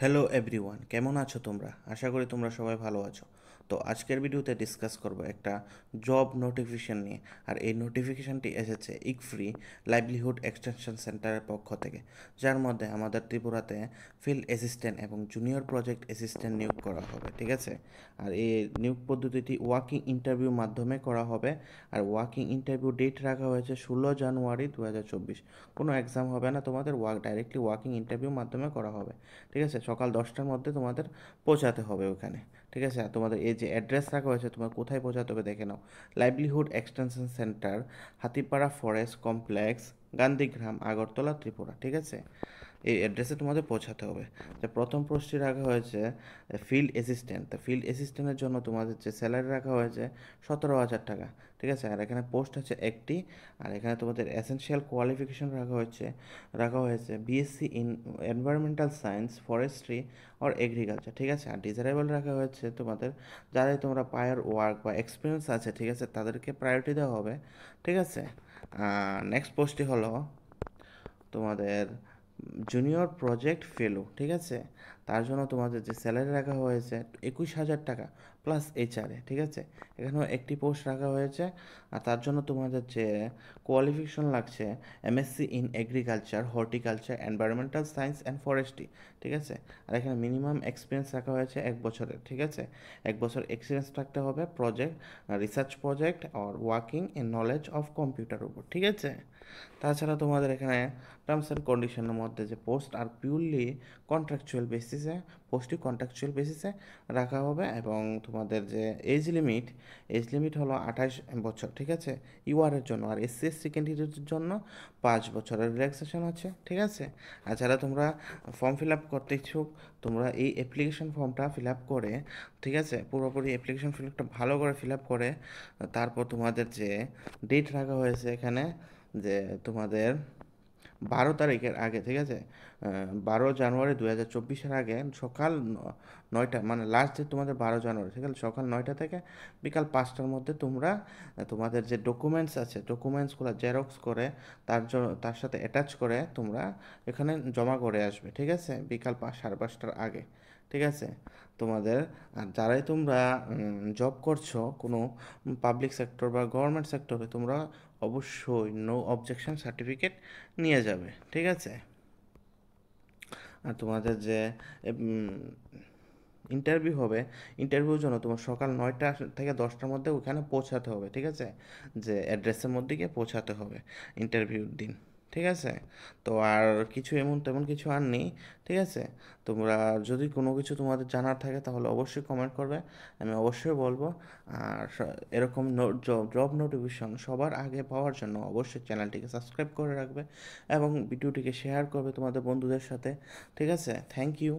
Hello everyone, কেমন আছো তোমরা? আশা করি তোমরা সবাই ভালো আছো। তো আজকের ভিডিওতে ডিসকাস করব একটা জব নোটিফিকেশন নিয়ে। আর এই নোটিফিকেশনটি এসেছে ইকফ্রি লাইভলিহুড এক্সটেনশন সেন্টারের পক্ষ থেকে, যার মধ্যে আমাদের ত্রিপুরাতে ফিল্ড অ্যাসিস্ট্যান্ট এবং জুনিয়র প্রজেক্ট অ্যাসিস্ট্যান্ট নিয়োগ করা হবে, ঠিক আছে? আর এই নিয়োগ পদ্ধতিটি ওয়াকিং ইন্টারভিউ মাধ্যমে করা হবে। আর ওয়াকিং ইন্টারভিউ ডেট রাখা হয়েছে 16 জানুয়ারি 2024। কোনো এক্সাম হবে না, তোমাদের ডাইরেক্টলি ওয়াকিং ইন্টারভিউ মাধ্যমে করা হবে, ঠিক আছে? সকাল 10টার মধ্যে তোমাদের পৌঁছাতে হবে ওখানে, ঠিক আছে? আর তোমাদের এই যে অ্যাড্রেস রাখা হয়েছে, তোমার কোথায় পৌঁছাতে হবে দেখে নাও। Livelihood extension centre, Hatipara forest complex, Gandhigram, Agartala, Tripura, ঠিক আছে? এই অ্যাড্রেসে তোমাদের পৌঁছাতে হবে। যে প্রথম পোস্টটি রাখা হয়েছে ফিল্ড অ্যাসিস্ট্যান্ট। তা ফিল্ড অ্যাসিস্ট্যান্টের জন্য তোমাদের যে স্যালারি রাখা হয়েছে 17,000 টাকা, ঠিক আছে? আর এখানে পোস্ট আছে একটি। আর এখানে তোমাদের এসেনশিয়াল কোয়ালিফিকেশন রাখা হয়েছে BSc in environmental science, forestry or agriculture, ঠিক আছে? আর ডিজারেবল রাখা হয়েছে তোমাদের যারাই তোমরা পায়ার ওয়ার্ক বা এক্সপিরিয়েন্স আছে, ঠিক আছে, তাদেরকে প্রায়োরিটি দেওয়া হবে, ঠিক আছে? নেক্সট পোস্টটি হলো তোমাদের জুনিয়র প্রজেক্ট ফেলো, ঠিক আছে? তার জন্য তোমাদের যে স্যালারি রাখা হয়েছে 21,000 টাকা প্লাস এইচআরএ, ঠিক আছে? এখানেও একটি পোস্ট রাখা হয়েছে। আর তার জন্য তোমাদের যে কোয়ালিফিকেশন লাগছে MSc in agriculture, horticulture, environmental science and forestry, ঠিক আছে? আর এখানে মিনিমাম এক্সপিরিয়েন্স রাখা হয়েছে 1 বছরের, ঠিক আছে? 1 বছর এক্সপিরিয়েন্স থাকতে হবে project, research project are working in knowledge of computer উপর, ঠিক আছে? তাছাড়া তোমাদের এখানে টার্মস অ্যান্ড কন্ডিশনের মধ্যে যে পোস্ট আর পিওরলি কন্ট্রাকচুয়াল বেসিসে রাখা হবে। এবং তোমাদের যে এজ লিমিট হলো 28 বছর, ঠিক আছে? ইউআরের জন্য। আর এসসি ক্যান্ডিডেটের জন্য 5 বছরের রিল্যাক্সেশন আছে, ঠিক আছে? আর যারা তোমরা ফর্ম ফিল আপ করতে ইচ্ছুক, তোমরা এই অ্যাপ্লিকেশন ফর্মটা ফিল আপ করে, ঠিক আছে, পুরোপুরি অ্যাপ্লিকেশন ফিলআপটা ভালো করে ফিল আপ করে, তারপর তোমাদের যে ডেট রাখা হয়েছে এখানে, যে তোমাদের 12 তারিখের আগে, ঠিক আছে? 12 জানুয়ারি 2024-এর আগে সকাল 9টা, মানে লাস্ট ডেট তোমাদের 12 জানুয়ারি, ঠিক আছে? সকাল 9টা থেকে বিকাল 5টার মধ্যে তোমরা তোমাদের যে ডকুমেন্টস আছে ডকুমেন্টসগুলো জেরক্স করে তার সাথে অ্যাটাচ করে তোমরা এখানে জমা করে আসবে, ঠিক আছে? বিকাল 5, 5:30টার আগে, ঠিক আছে? তোমাদের আর যারাই তোমরা জব করছো কোনো পাবলিক সেক্টর বা গভর্নমেন্ট সেক্টরে, তোমরা অবশ্যই নো অবজেকশন সার্টিফিকেট নিয়ে যাবে, ঠিক আছে? আর তোমাদের যে ইন্টারভিউ হবে, ইন্টারভিউর জন্য তোমার সকাল 9টা থেকে 10টার মধ্যে ওখানে পৌঁছাতে হবে, ঠিক আছে? যে অ্যাড্রেসের মধ্যে গিয়ে পৌঁছাতে হবে ইন্টারভিউর দিন, ঠিক আছে? তো আর কিছু তেমন কিছু আর নেই, ঠিক আছে? তোমরা যদি কোনো কিছু তোমাদের জানার থাকে তাহলে অবশ্যই কমেন্ট করবে, আমি অবশ্যই বলবো। আর এরকম জব নোটিফিকেশন সবার আগে পাওয়ার জন্য অবশ্যই চ্যানেলটিকে সাবস্ক্রাইব করে রাখবে এবং ভিডিওটিকে শেয়ার করবে তোমাদের বন্ধুদের সাথে, ঠিক আছে? Thank you.